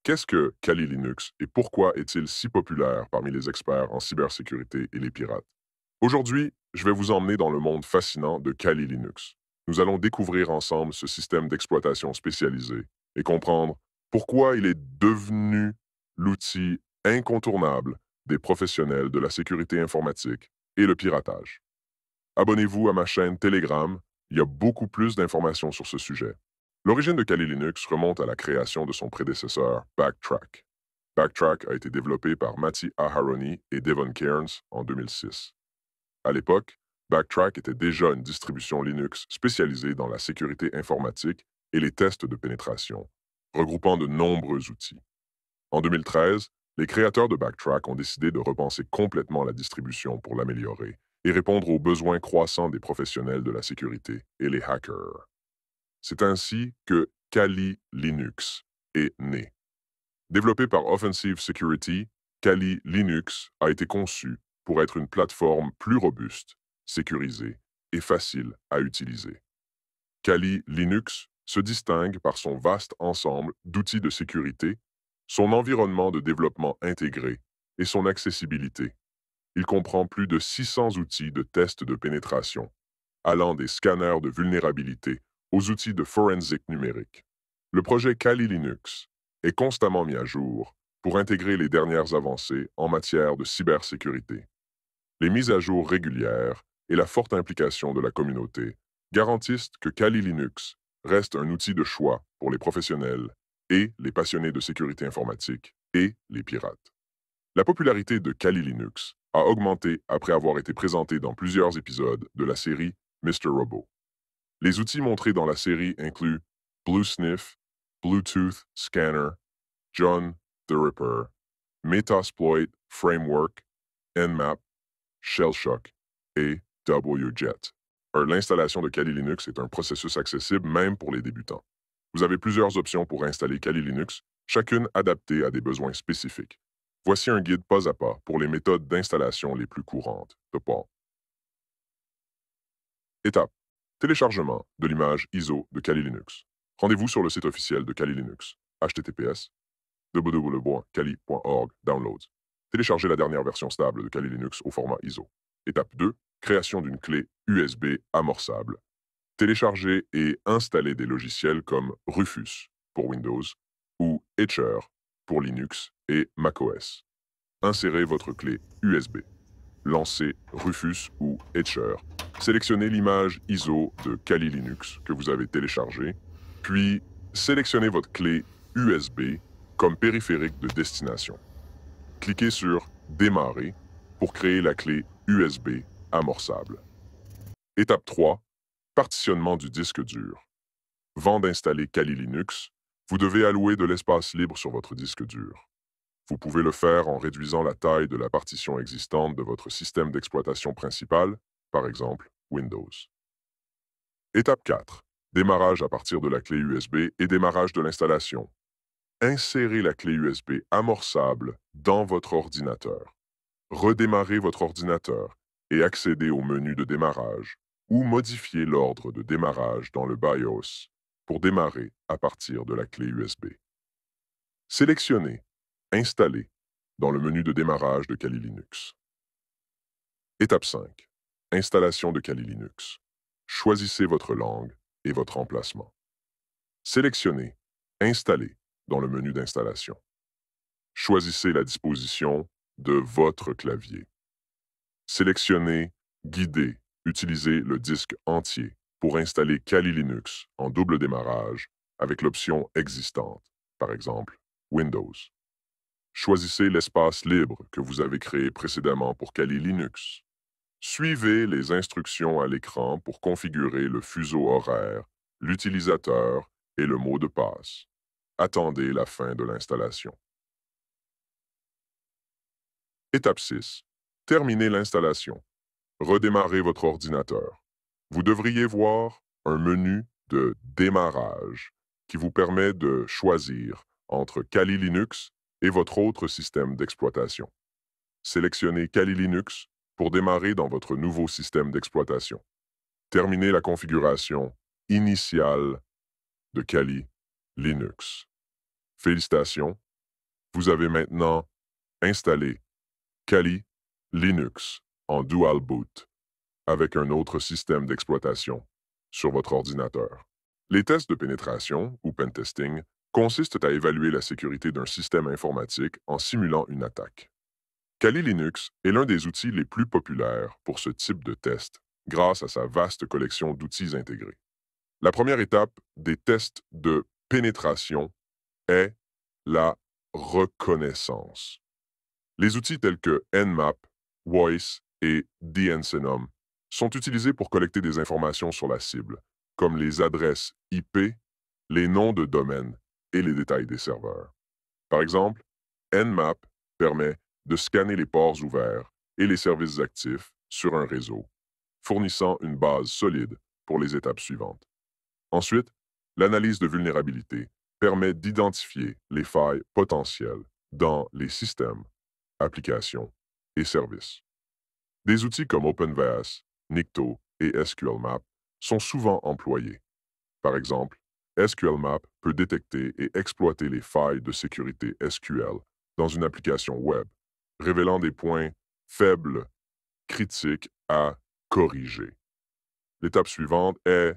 Qu'est-ce que Kali Linux et pourquoi est-il si populaire parmi les experts en cybersécurité et les pirates? Aujourd'hui, je vais vous emmener dans le monde fascinant de Kali Linux. Nous allons découvrir ensemble ce système d'exploitation spécialisé et comprendre pourquoi il est devenu l'outil incontournable des professionnels de la sécurité informatique et le piratage. Abonnez-vous à ma chaîne Telegram, il y a beaucoup plus d'informations sur ce sujet. L'origine de Kali Linux remonte à la création de son prédécesseur, Backtrack. Backtrack a été développé par Matti Aharoni et Devon Cairns en 2006. À l'époque, Backtrack était déjà une distribution Linux spécialisée dans la sécurité informatique et les tests de pénétration, regroupant de nombreux outils. En 2013, les créateurs de Backtrack ont décidé de repenser complètement la distribution pour l'améliorer et répondre aux besoins croissants des professionnels de la sécurité et les hackers. C'est ainsi que Kali Linux est né. Développé par Offensive Security, Kali Linux a été conçu pour être une plateforme plus robuste, sécurisée et facile à utiliser. Kali Linux se distingue par son vaste ensemble d'outils de sécurité, son environnement de développement intégré et son accessibilité. Il comprend plus de 600 outils de tests de pénétration, allant des scanners de vulnérabilité aux outils de forensic numérique. Le projet Kali Linux est constamment mis à jour pour intégrer les dernières avancées en matière de cybersécurité. Les mises à jour régulières et la forte implication de la communauté garantissent que Kali Linux reste un outil de choix pour les professionnels et les passionnés de sécurité informatique et les pirates. La popularité de Kali Linux a augmenté après avoir été présenté dans plusieurs épisodes de la série Mr. Robot. Les outils montrés dans la série incluent BlueSniff, Bluetooth Scanner, John the Ripper, Metasploit Framework, Nmap, Shellshock et WJet. L'installation de Kali Linux est un processus accessible même pour les débutants. Vous avez plusieurs options pour installer Kali Linux, chacune adaptée à des besoins spécifiques. Voici un guide pas à pas pour les méthodes d'installation les plus courantes de Paul. Étape. Téléchargement de l'image ISO de Kali Linux. Rendez-vous sur le site officiel de Kali Linux, https www.kali.org downloads. Téléchargez la dernière version stable de Kali Linux au format ISO. Étape 2. Création d'une clé USB amorçable. Téléchargez et installez des logiciels comme Rufus pour Windows ou Etcher pour Linux et macOS. Insérez votre clé USB. Lancez Rufus ou Etcher. Sélectionnez l'image ISO de Kali Linux que vous avez téléchargée, puis sélectionnez votre clé USB comme périphérique de destination. Cliquez sur Démarrer pour créer la clé USB amorçable. Étape 3. Partitionnement du disque dur. Avant d'installer Kali Linux, vous devez allouer de l'espace libre sur votre disque dur. Vous pouvez le faire en réduisant la taille de la partition existante de votre système d'exploitation principal, par exemple Windows. Étape 4. Démarrage à partir de la clé USB et démarrage de l'installation. Insérez la clé USB amorçable dans votre ordinateur. Redémarrez votre ordinateur et accédez au menu de démarrage ou modifiez l'ordre de démarrage dans le BIOS pour démarrer à partir de la clé USB. Sélectionnez Installer dans le menu de démarrage de Kali Linux. Étape 5. Installation de Kali Linux. Choisissez votre langue et votre emplacement. Sélectionnez Installer dans le menu d'installation. Choisissez la disposition de votre clavier. Sélectionnez Guider. Utilisez le disque entier pour installer Kali Linux en double démarrage avec l'option existante, par exemple Windows. Choisissez l'espace libre que vous avez créé précédemment pour Kali Linux. Suivez les instructions à l'écran pour configurer le fuseau horaire, l'utilisateur et le mot de passe. Attendez la fin de l'installation. Étape 6. Terminez l'installation. Redémarrez votre ordinateur. Vous devriez voir un menu de démarrage qui vous permet de choisir entre Kali Linux et votre autre système d'exploitation. Sélectionnez Kali Linux pour démarrer dans votre nouveau système d'exploitation. Terminez la configuration initiale de Kali Linux. Félicitations, Vous avez maintenant installé Kali Linux en dual boot avec un autre système d'exploitation sur votre ordinateur. Les tests de pénétration, ou pentesting, consistent à évaluer la sécurité d'un système informatique en simulant une attaque. Kali Linux est l'un des outils les plus populaires pour ce type de test grâce à sa vaste collection d'outils intégrés. La première étape des tests de pénétration est la reconnaissance. Les outils tels que Nmap, Voice et DNSenom sont utilisés pour collecter des informations sur la cible, comme les adresses IP, les noms de domaine et les détails des serveurs. Par exemple, Nmap permet de scanner les ports ouverts et les services actifs sur un réseau, fournissant une base solide pour les étapes suivantes. Ensuite, l'analyse de vulnérabilité permet d'identifier les failles potentielles dans les systèmes, applications et services. Des outils comme OpenVAS, Nikto et SQLMap sont souvent employés. Par exemple, SQLMap peut détecter et exploiter les failles de sécurité SQL dans une application web, révélant des points faibles critiques à corriger. L'étape suivante est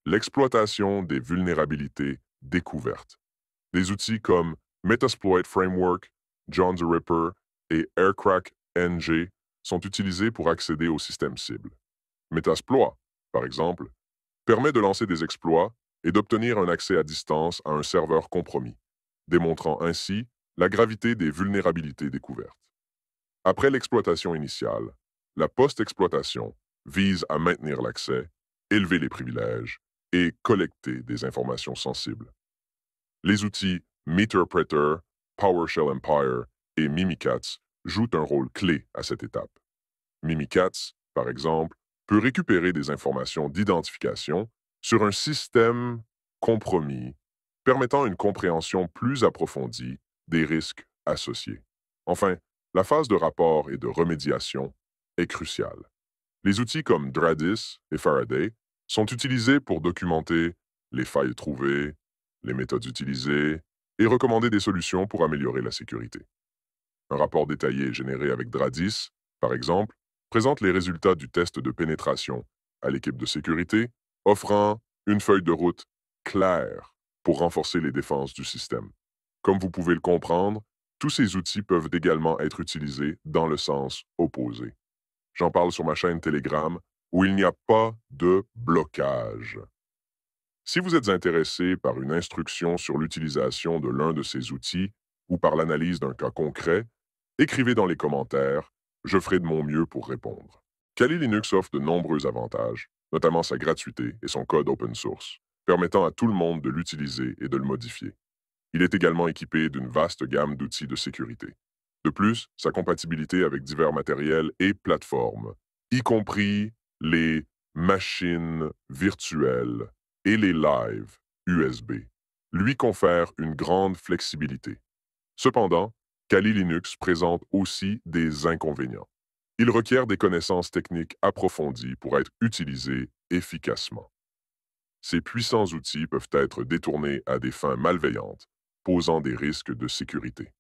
l'exploitation des vulnérabilités découvertes. Des outils comme Metasploit Framework, John the Ripper et Aircrack NG sont utilisés pour accéder au système cible. Metasploit, par exemple, permet de lancer des exploits et d'obtenir un accès à distance à un serveur compromis, démontrant ainsi la gravité des vulnérabilités découvertes. Après l'exploitation initiale, la post-exploitation vise à maintenir l'accès, élever les privilèges et collecter des informations sensibles. Les outils Meterpreter, PowerShell Empire et Mimikatz jouent un rôle clé à cette étape. Mimikatz, par exemple, peut récupérer des informations d'identification sur un système compromis, permettant une compréhension plus approfondie des risques associés. Enfin, la phase de rapport et de remédiation est cruciale. Les outils comme Dradis et Faraday sont utilisés pour documenter les failles trouvées, les méthodes utilisées et recommander des solutions pour améliorer la sécurité. Un rapport détaillé généré avec Dradis, par exemple, présente les résultats du test de pénétration à l'équipe de sécurité, offrant une feuille de route claire pour renforcer les défenses du système. Comme vous pouvez le comprendre, tous ces outils peuvent également être utilisés dans le sens opposé. J'en parle sur ma chaîne Telegram où il n'y a pas de blocage. Si vous êtes intéressé par une instruction sur l'utilisation de l'un de ces outils ou par l'analyse d'un cas concret, écrivez dans les commentaires, je ferai de mon mieux pour répondre. Kali Linux offre de nombreux avantages, notamment sa gratuité et son code open source, permettant à tout le monde de l'utiliser et de le modifier. Il est également équipé d'une vaste gamme d'outils de sécurité. De plus, sa compatibilité avec divers matériels et plateformes, y compris les machines virtuelles et les lives USB, lui confère une grande flexibilité. Cependant, Kali Linux présente aussi des inconvénients. Il requiert des connaissances techniques approfondies pour être utilisé efficacement. Ces puissants outils peuvent être détournés à des fins malveillantes, posant des risques de sécurité.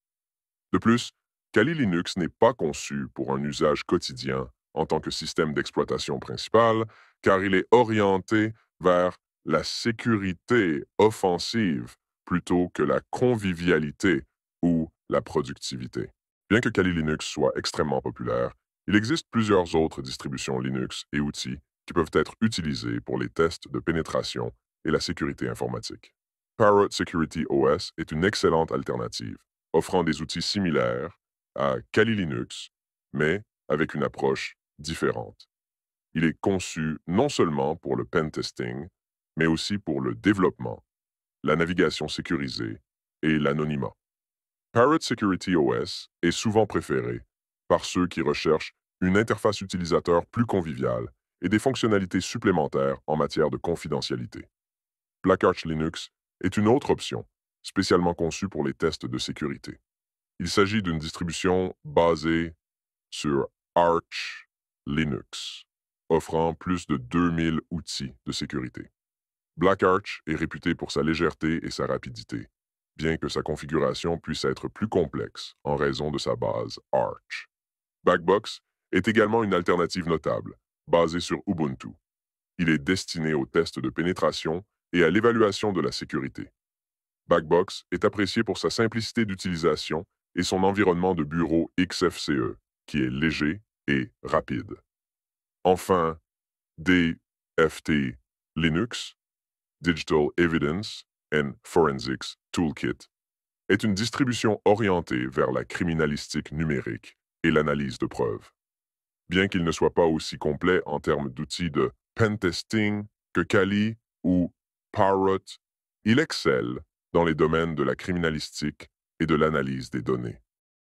De plus, Kali Linux n'est pas conçu pour un usage quotidien en tant que système d'exploitation principal, car il est orienté vers la sécurité offensive plutôt que la convivialité ou la productivité. Bien que Kali Linux soit extrêmement populaire, il existe plusieurs autres distributions Linux et outils qui peuvent être utilisés pour les tests de pénétration et la sécurité informatique. Parrot Security OS est une excellente alternative, offrant des outils similaires à Kali Linux, mais avec une approche différente. Il est conçu non seulement pour le pentesting, mais aussi pour le développement, la navigation sécurisée et l'anonymat. Parrot Security OS est souvent préféré par ceux qui recherchent une interface utilisateur plus conviviale et des fonctionnalités supplémentaires en matière de confidentialité. Black Arch Linux est une autre option, spécialement conçue pour les tests de sécurité. Il s'agit d'une distribution basée sur Arch Linux, offrant plus de 2000 outils de sécurité. Black Arch est réputé pour sa légèreté et sa rapidité, bien que sa configuration puisse être plus complexe en raison de sa base Arch. Backbox est également une alternative notable, basée sur Ubuntu. Il est destiné aux tests de pénétration et à l'évaluation de la sécurité. Backbox est apprécié pour sa simplicité d'utilisation et son environnement de bureau XFCE, qui est léger et rapide. Enfin, DFT Linux, Digital Evidence and Forensics Toolkit, est une distribution orientée vers la criminalistique numérique et l'analyse de preuves. Bien qu'il ne soit pas aussi complet en termes d'outils de pentesting que Kali ou Parrot, il excelle dans les domaines de la criminalistique et de l'analyse des données.